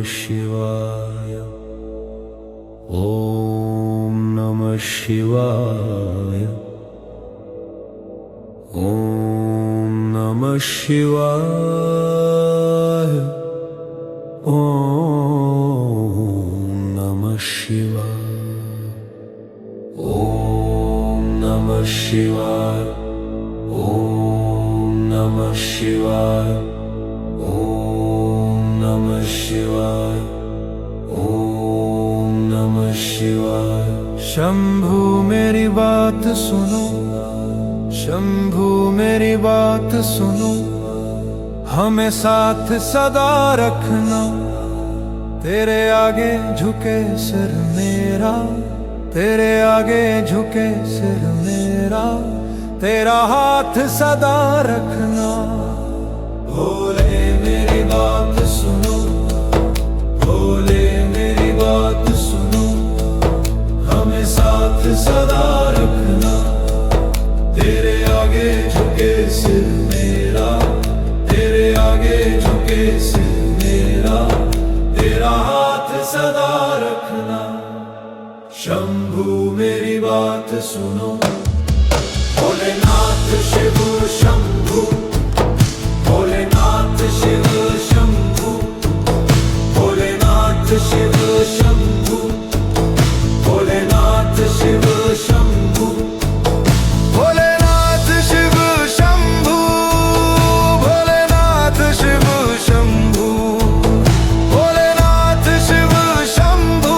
शिवाय। ओम नमः शिवाय। ओम नमः शिवाय। ओम नमः शिवाय। ओम नमः शिवाय। ओम नमः शिवाय। ओम नमः शिवाय। ओम नमः शिवाय। शंभू मेरी बात सुनो, शंभू मेरी बात सुनो, हमें साथ सदा रखना। तेरे आगे झुके सिर मेरा, तेरे आगे झुके सिर मेरा, तेरा हाथ सदा रखना। भोले मेरी बात सुनो, भोले मेरी बात सुनो, हमें साथ सदा रखना। तेरे आगे झुके सिर मेरा, तेरे आगे झुके सिर मेरा, तेरा हाथ सदा रखना। शंभू मेरी बात सुनो, भोलेनाथ शिव शंभू, भोलेनाथ शिव शंभू, भोलेनाथ शिव शंभू, भोलेनाथ शिव शंभू, भोलेनाथ शिव शंभू, भोलेनाथ शिव शंभू, भोलेनाथ शिव शंभू,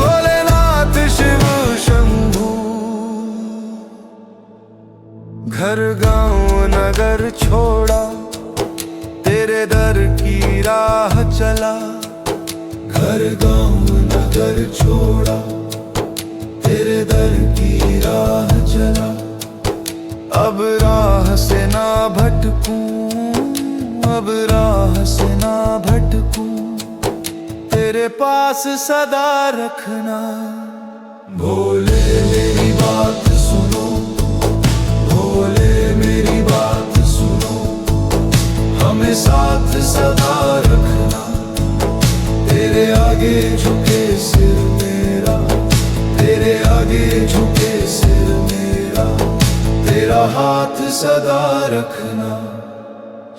भोलेनाथ शिव शंभू। घर गांव नगर छोड़ा, तेरे दर की राह चला। घर गांव नगर छोड़ा, तेरे दर की राह चला। अब राह से ना भटकूं, अब राह से ना भटकूं, तेरे पास सदा रखना। भोले मेरी बात सुनो, भोले मेरी बात सुनो, हमें साथ सदा रखना। तेरे आगे झुके सिर मेरा, तेरे आगे झुके सिर मेरा, तेरा हाथ सदा रखना।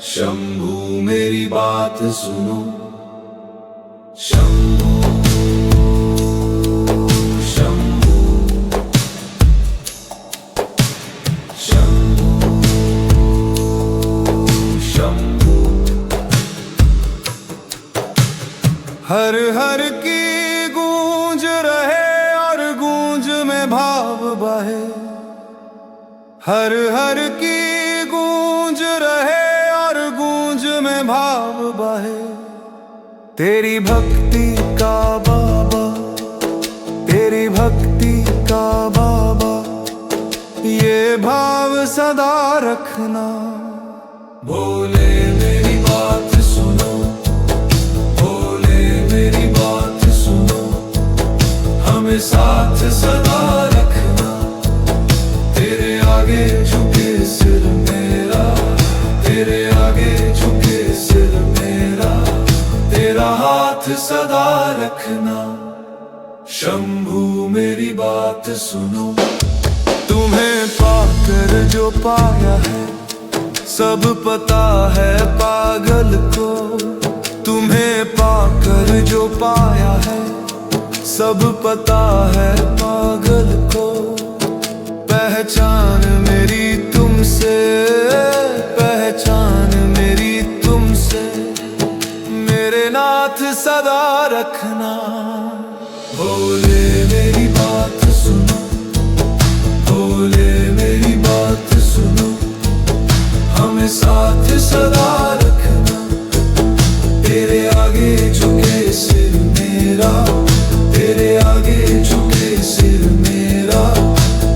शंभू मेरी बात सुनो, शंभू शंभू शंभू शंभू। हर हर की गूंज रहे और गूंज में भाव बहे। हर हर की गूंज रहे और गूंज में भाव बहे। तेरी भक्ति का बाबा, तेरी भक्ति का बाबा, ये भाव सदा रखना। भोले मेरी बात सुनो, भोले मेरी बात सुनो, हमें साथ सदा रखना। तेरे आगे झुके सिर मेरा, तेरे आगे झुके सिर मेरा, तेरा हाथ सदा रखना। शंभू मेरी बात सुनो, तुम्हें पाकर जो पाया है सब पता है पागल को। तुम्हें पाकर जो पाया है सब पता है पागल को। पहचान मेरी तुमसे, पहचान मेरी तुमसे, मेरे नाथ सदा रखना। भोले मेरी बात सुनो, भोले मेरी बात सुनो, हमें साथ सदा रखना। तेरे आगे झुके सिर मेरा, तेरे आगे झुके सिर मेरा,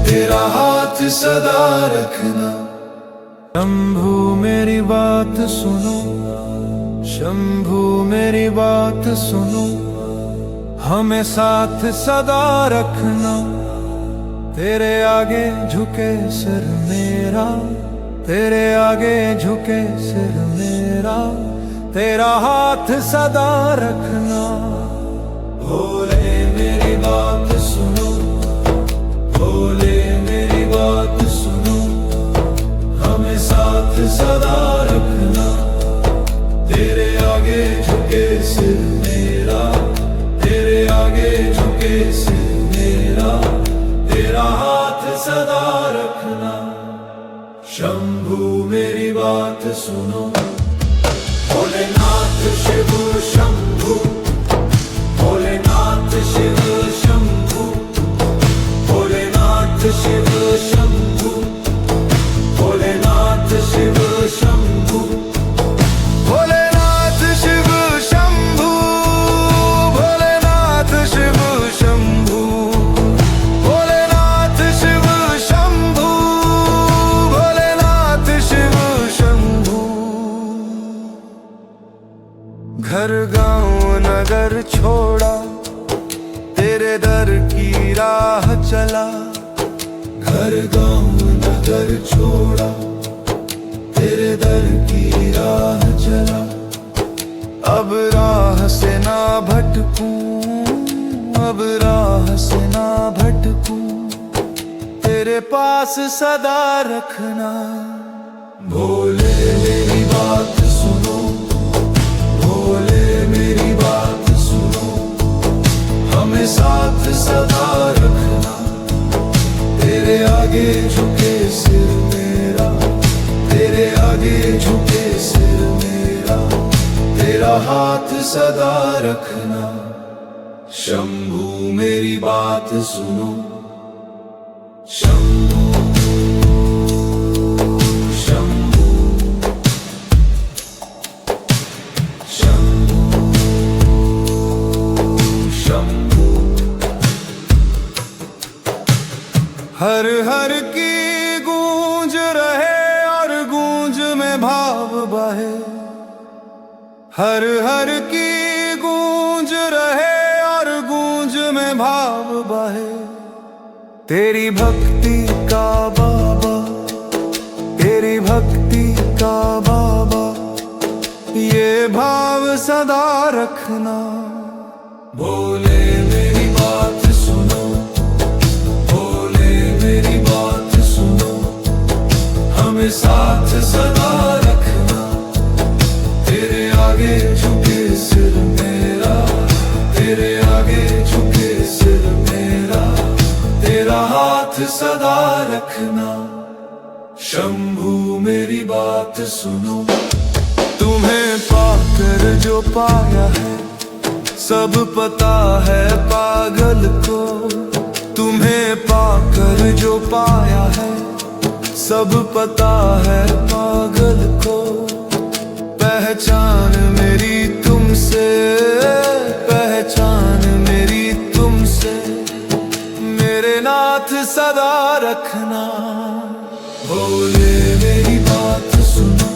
तेरा हाथ सदा रखना। शंभू मेरी बात सुनो, शंभू मेरी बात सुनो, हमें साथ सदा रखना। तेरे आगे झुके सिर मेरा, तेरे आगे झुके सिर मेरा, तेरा हाथ सदा रखना। भोले मेरी बात सुनो, भोले मेरी बात सुनो, हमें साथ सदा रखना। तेरे आगे झुके सिर मेरा, तेरे आगे झुके सिर मेरा, तेरा हाथ सदा रखना। शंभू मेरी बात सुनो, भोलेनाथ शिव शंभू, भोलेनाथ शिव शंभू, भोलेनाथ शिव शंभू, भोलेनाथ शिव शंभू, भोलेनाथ शिव शंभू, भोलेनाथ शिव शंभू, भोलेनाथ शिव शंभू, भोलेनाथ शिव शंभू। घर गांव नगर छोड़ा, तेरे दर की राह चला। घर गांव नगर छोड़ा, तेरे दर की राह चला। अब राह से ना भटकूं, अब राह से ना भटकूं, तेरे पास सदा रखना। भोले मेरी बात सुनो, भोले मेरी बात सुनो, हमें साथ सदा रखना। तेरे आगे झुके सिर मेरा, तेरे आगे झुके सिर मेरा, तेरा हाथ सदा रखना। शंभू मेरी बात सुनो, शंभू शंभू शंभू शंभू। हर हर की गूंज रहे और गूंज में भाव बहे। हर हर की गूंज रहे और गूंज में भाव बहे। तेरी भक्ति का बाबा, तेरी भक्ति का बाबा, ये भाव सदा रखना। भोले मेरी बात सुनो, भोले मेरी बात सुनो, हमें साथ सदा रखना। तेरे आगे झुके सिर मेरा, तेरे आगे झुके सिर मेरा, तेरा हाथ सदा रखना। शंभू मेरी बात सुनो, तुम्हें पाकर जो पाया है सब पता है पागल को। तुम्हें पाकर जो पाया है सब पता है पागल को। पहचान मेरी तुमसे, पहचान मेरी तुमसे, मेरे नाथ सदा रखना। भोले मेरी बात सुनो,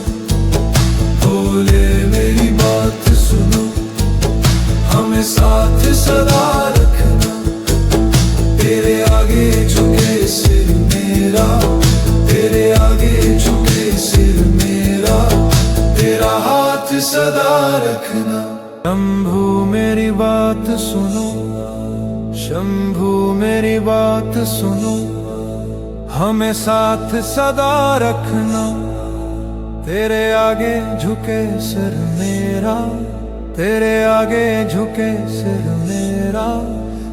भोले मेरी बात सुनो, हमें साथ सदा रखना। तेरे आगे झुके सिर मेरा, तेरे आगे झुके सिर मेरा, तेरा हाथ सदा रखना। शंभू मेरी बात सुनो, शंभू मेरी बात सुनो, हमें साथ सदा रखना। तेरे आगे झुके सिर मेरा, तेरे आगे झुके सिर मेरा,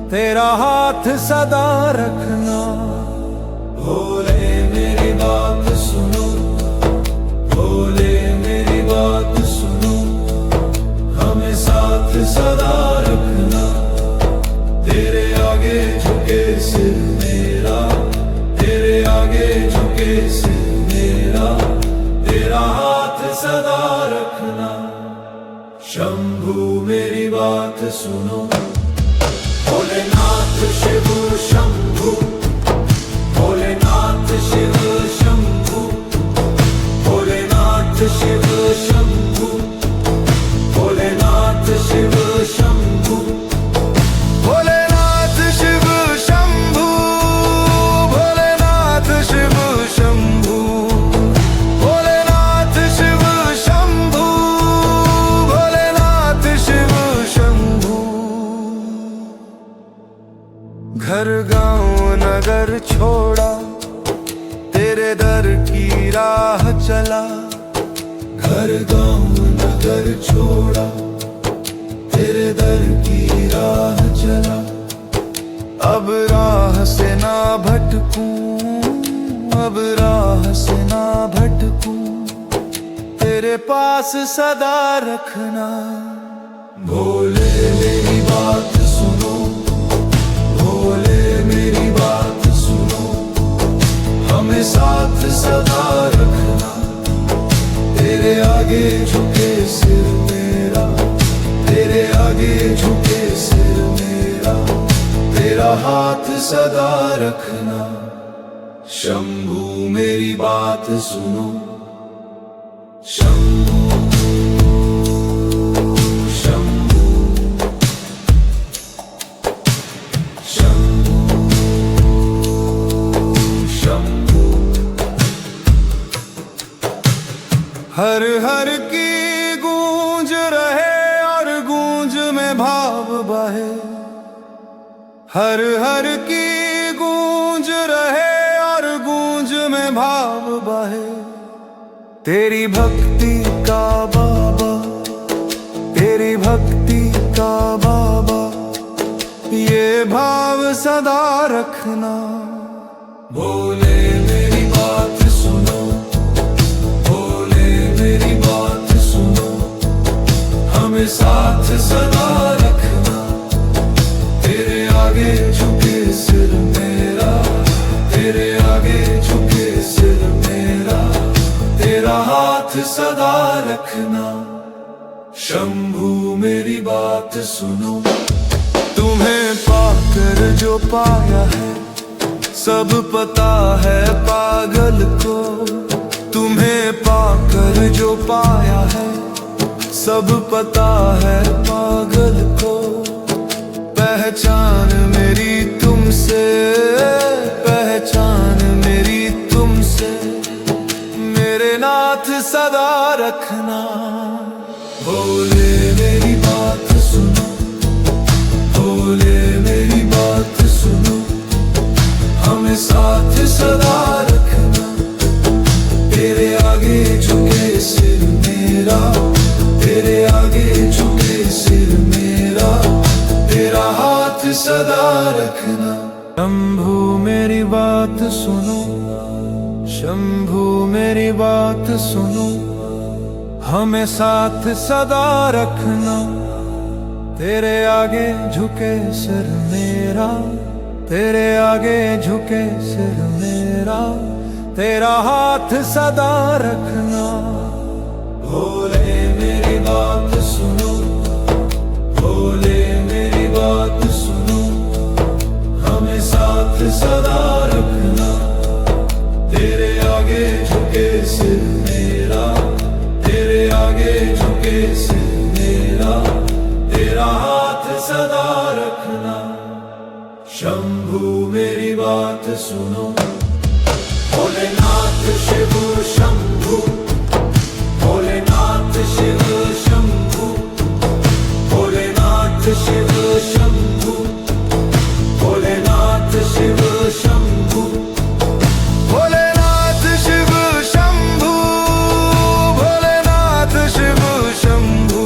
तेरा हाथ सदा रखना। भोले मेरी बात सुनो, भोले मेरी बात सुनो, हमें साथ सदा रखना। तेरे आगे झुके सिर मेरा, तेरे आगे झुके सिर मेरा, तेरा हाथ सदा रखना। शंभू मेरी बात सुनो, भोलेनाथ शिव शंभू, भोलेनाथ शिव शंभू, भोलेनाथ शिव शंभू, भोलेनाथ शिव शंभू, भोलेनाथ शिव शंभू, भोलेनाथ शिव शंभू, भोलेनाथ शिव शंभू, घर गांव नगर छोड़ा, तेरे दर की राह चला। घर गांव नगर छोड़ा, तेरे दर की राह चला। अब राह से ना भटकूं, अब राह से ना भटकूं, तेरे पास सदा रखना। भोले मेरी बात सुनो, भोले मेरी बात सुनो, हमें साथ सदा रखना। तेरे आगे झुके सिर मेरा, तेरे आगे झुके सिर मेरा, तेरा हाथ सदा रखना। शंभू मेरी बात सुनो, शंभू शंभू शंभू शंभू। हर हर की गूंज रहे और गूंज में भाव बहे। हर हर की गूंज रहे और गूंज में भाव बहे। तेरी भक्ति का बाबा, तेरी भक्ति का बाबा, ये भाव सदा रखना। भोले मेरी बात सुनो, भोले मेरी बात सुनो, हमें साथ सदा रखना। तेरे आगे झुके सिर मेरा, तेरे आगे झुके सिर मेरा, तेरा हाथ सदा रखना। शंभू मेरी बात सुनो, तुम्हें पाकर जो पाया है सब पता है पागल को। तुम्हें पाकर जो पाया है सब पता है पागल को। पहचान मेरी तुमसे, पहचान मेरी तुमसे, मेरे नाथ सदा रखना। भोले मेरी बात सुनो, भोले मेरी बात सुनो, हमें साथ सदा रखना। तेरे आगे झुके सिर मेरा, तेरे आगे झुके सिर मेरा, तेरा हाथ सदा रखना। शंभू मेरी बात सुनो, शंभू मेरी बात सुनो, हमें साथ सदा रखना। तेरे आगे झुके सिर मेरा, तेरे आगे झुके सिर मेरा, तेरा हाथ सदा रखना। भोले मेरी बात सुनो, भोले मेरी बात सुनो, हमें साथ सदा रखना। तेरे आगे झुके सिर मेरा, तेरे आगे झुके सिर मेरा, तेरा हाथ सदा रखना। शंभू मेरी बात सुनो, भोलेनाथ शिव शंभू, भोलेनाथ शिव शंभू, भोलेनाथ शिव शंभू, भोलेनाथ शिव शंभू, भोलेनाथ शिव शंभू, भोलेनाथ शिव शंभू,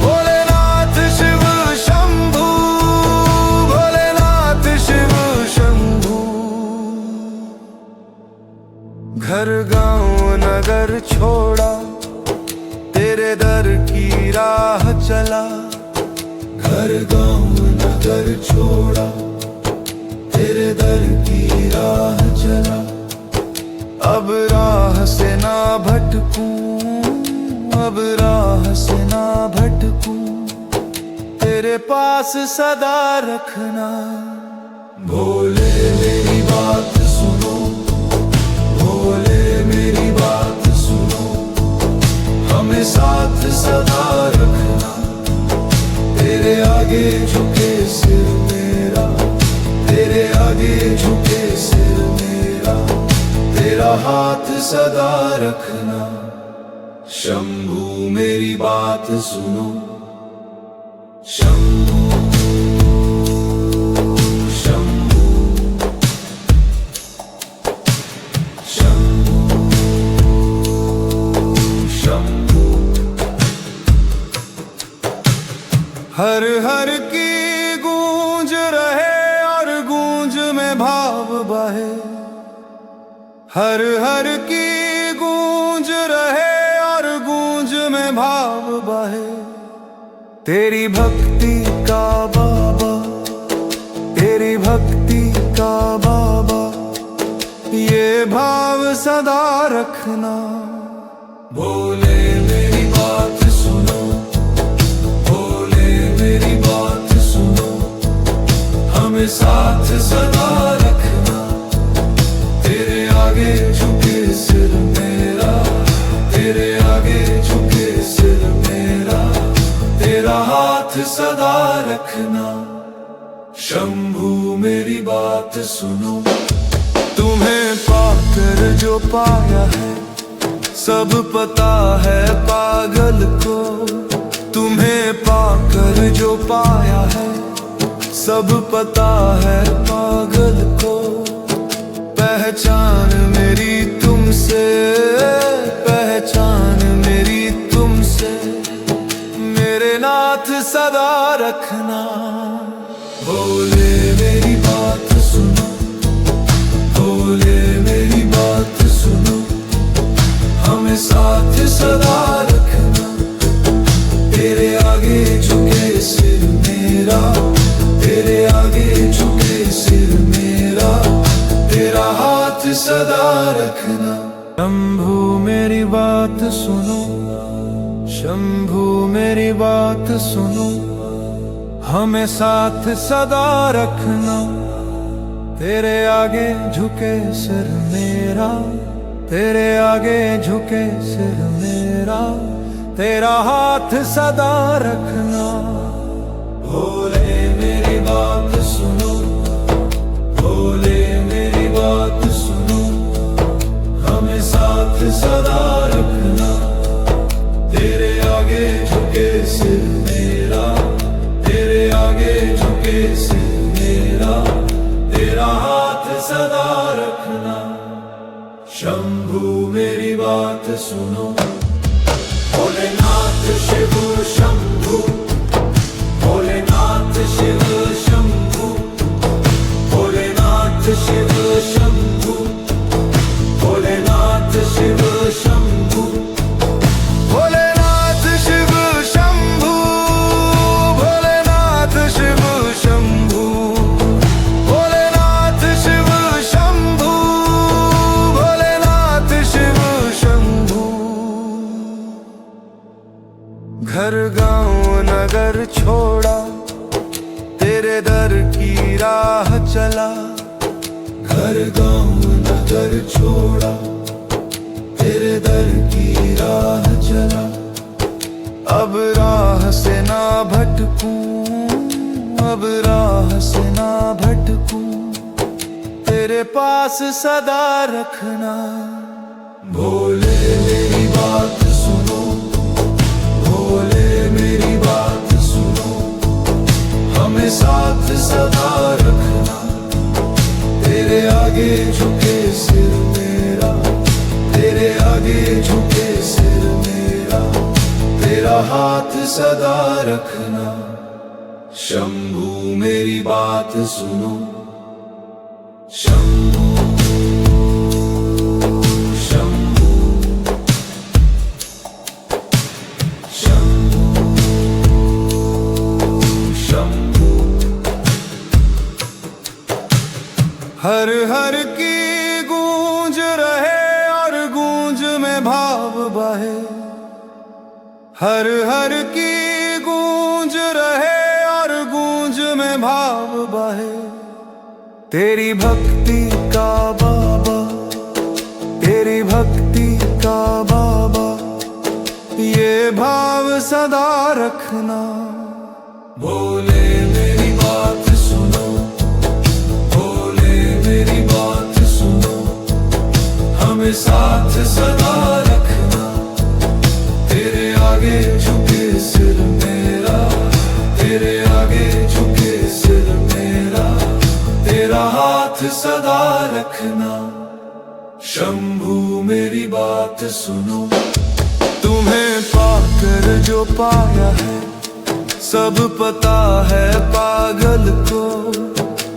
भोलेनाथ शिव शंभू, भोलेनाथ शिव शंभू। घर गांव नगर छोड़ा, तेरे दर की राह चला। घर गांव नगर छोड़ा, तेरे दर की राह चला। अब राह से ना भटकूं, अब राह से ना भटकूं, तेरे पास सदा रखना। भोले मेरी बात सुनो, भोले मेरी बात सुनो, हमें साथ सदा रखना। तेरे आगे झुके सिर मेरा, तेरे आगे झुके सिर मेरा, तेरा हाथ सदा रखना। शंभू मेरी बात सुनो, शंभू शंभू। हर हर की गूंज रहे और गूंज में भाव बहे, हर हर की गूंज रहे और गूंज में भाव बहे। तेरी भक्ति का बाबा, तेरी भक्ति का बाबा, ये भाव सदा रखना। भोले मेरी बात सुनो, भोले मेरी बात सुनो, हमें साथ सदा रखना। तेरे आगे झुके सिर मेरा, तेरे आगे झुके सिर मेरा, तेरा हाथ सदा रखना। शंभू मेरी बात सुनो, तुम्हें पाकर जो पाया है सब पता है पागल को। तुम्हें पाकर जो पाया है सब पता है पागल को। पहचान मेरी तुमसे, पहचान मेरी तुमसे, मेरे नाथ सदा रखना। भोले मेरी बात सुनो, भोले मेरी बात सुनो, हमें साथ सदा रखना। तेरे आगे झुके सिर मेरा, तेरे आगे झुके सिर मेरा, तेरा हाथ सदा रखना। शंभू मेरी बात सुनो, शंभू मेरी बात सुनो, हमें साथ सदा रखना। तेरे आगे झुके सिर मेरा, तेरे आगे झुके सिर मेरा, तेरा हाथ सदा रखना। भोले मेरी बात सुनो, भोले मेरी बात सुनो, हमें साथ सदा रखना। तेरे आगे झुके सिर मेरा, तेरे आगे झुके सिर मेरा, तेरा हाथ सदा रखना। शंभू मेरी बात सुनो, भोलेनाथ शिव शंभू, भोलेनाथ शिव शंभू, भोलेनाथ शिव शंभू, भोलेनाथ शिव शंभू, भोलेनाथ शिव शंभू, भोलेनाथ शिव शंभू, भोलेनाथ शिव शंभू, भोलेनाथ शिव शंभू। घर गांव नगर छोड़ा, तेरे दर की राह चला। घर गांव नगर छोड़ा, तेरे दर की राह चला। अब राह से ना भटकूं, अब राह से ना भटकूं, तेरे पास सदा रखना। भोले मेरी बात सुनो, भोले मेरी बात सुनो, हमें साथ सदा रखना। तेरे आगे झुके सिर मेरा, तेरे आगे झुके सिर मेरा, तेरा हाथ सदा रखना। शंभू मेरी बात सुनो, शंभू शंभू शंभू शंभू। हर हर की गूंज रहे और गूंज में भाव बहे, हर हर की गूंज रहे और गूंज में भाव बहे। तेरी भक्ति का बाबा, तेरी भक्ति का बाबा, ये भाव सदा रखना। भोले मेरी बात सुनो, भोले मेरी बात सुनो, हमें साथ सदा रखना। तेरे आगे झुके सिर मेरा, तेरे आगे झुके सिर मेरा, तेरा हाथ सदा रखना। शंभू मेरी बात सुनो, तुम्हें पाकर जो पाया है सब पता है पागल को,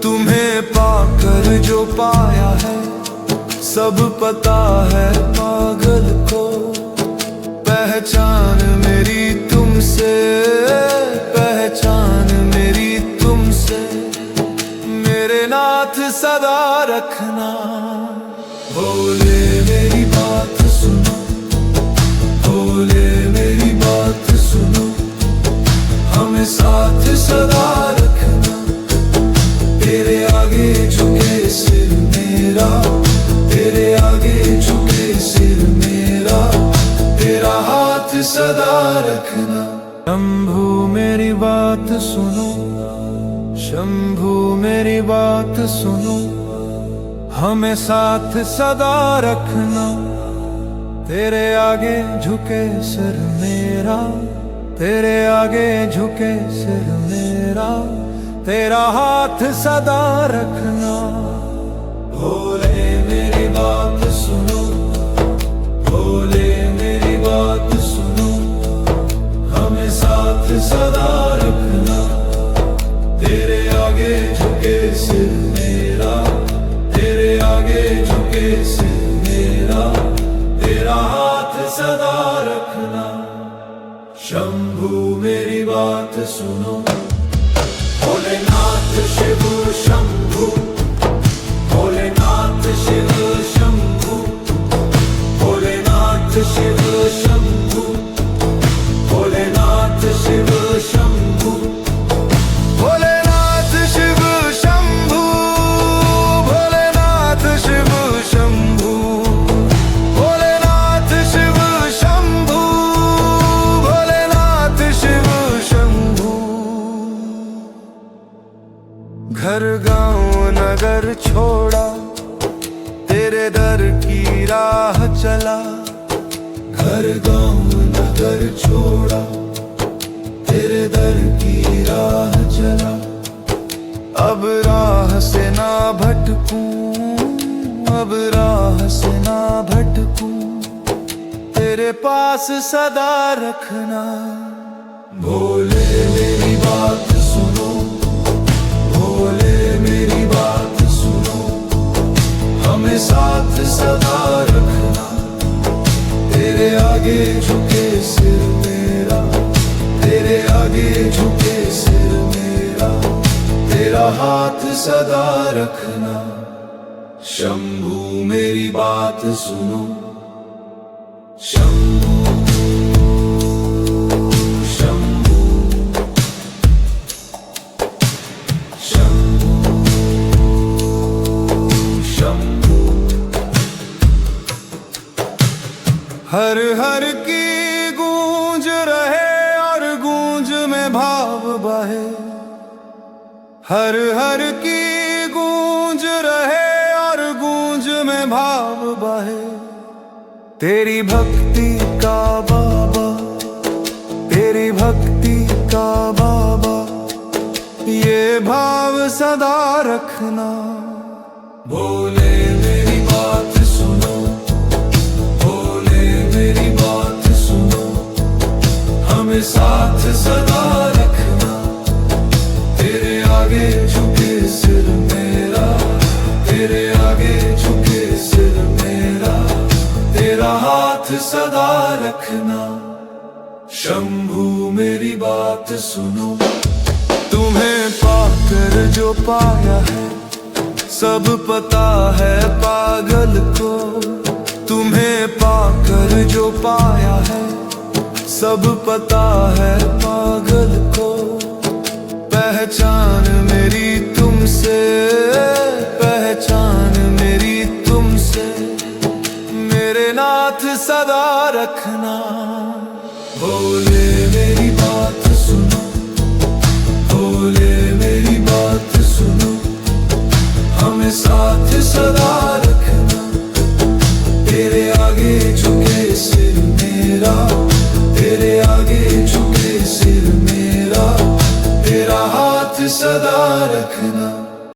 तुम्हें पाकर जो पाया है। सब पता है पागल को, पहचान मेरी तुमसे, पहचान मेरी तुमसे। मेरे नाथ सदा रखना, भोले मेरी बात सुनो, भोले मेरी बात सुनो। हमें साथ सदा रखना, तेरे आगे झुके सिर मेरा, तेरे आगे झुके सिर मेरा। तेरा हाथ सदा रखना। शंभू मेरी बात सुनो, शंभू मेरी बात सुनो। हमें साथ सदा रखना, तेरे आगे झुके सिर मेरा, तेरे आगे झुके सिर मेरा। तेरा हाथ सदा रखना। भोले मेरी बात सुनो, भोले मेरी बात सुनो। हमें साथ सदा रखना, तेरे आगे झुके सिर मेरा, तेरे आगे झुके सिर मेरा। तेरा हाथ सदा रखना। शंभू मेरी बात सुनो, भोलेनाथ शिव शंभू, भोलेनाथ शिव शंभू, भोलेनाथ शिव शंभू, भोलेनाथ शिव शंभू, भोलेनाथ शिव शंभू, भोलेनाथ शिव शंभू, भोलेनाथ शिव शंभू, भोलेनाथ शिव शंभू। घर गांव नगर छोड़ा, तेरे दर की राह चला। घर गांव नगर छोड़ा, तेरे दर की राह चला। अब राह से ना भटकूं, अब राह से ना भटकूं। तेरे पास सदा रखना। भोले मेरी बात सुनो, भोले मेरी बात सुनो। हमें साथ सदा रखना, तेरे आगे झुके सिर मेरा, तेरे आगे झुके सिर मेरा। तेरा हाथ सदा रखना। शंभू मेरी बात सुनो, शंभू शंभू शंभू शंभू। हर हर की गूंज रहे और गूंज में भाव बहे। हर हर की गूंज रहे और गूंज में भाव बहे। तेरी भक्ति का बाबा, तेरी भक्ति का बाबा। ये भाव सदा रखना। भोले मेरी बात सुनो, भोले मेरी बात सुनो। हमें साथ सदा रखना, तेरे आगे झुके सिर मेरा, तेरे आगे झुके सिर मेरा। तेरा हाथ सदा रखना। शंभू मेरी बात सुनो, तुम्हें पाकर जो पाया है। सब पता है पागल को, तुम्हें पाकर जो पाया है। सब पता है पागल को, पहचान मेरी तुमसे, पहचान मेरी तुमसे। मेरे नाथ सदा रखना। भोले मेरी बात सुनो, भोले मेरी बात सुनो। हमें साथ सदा रखना, तेरे आगे झुके सिर मेरा, तेरे आगे झुके सिर मेरा। तेरा हाथ सदा रखना।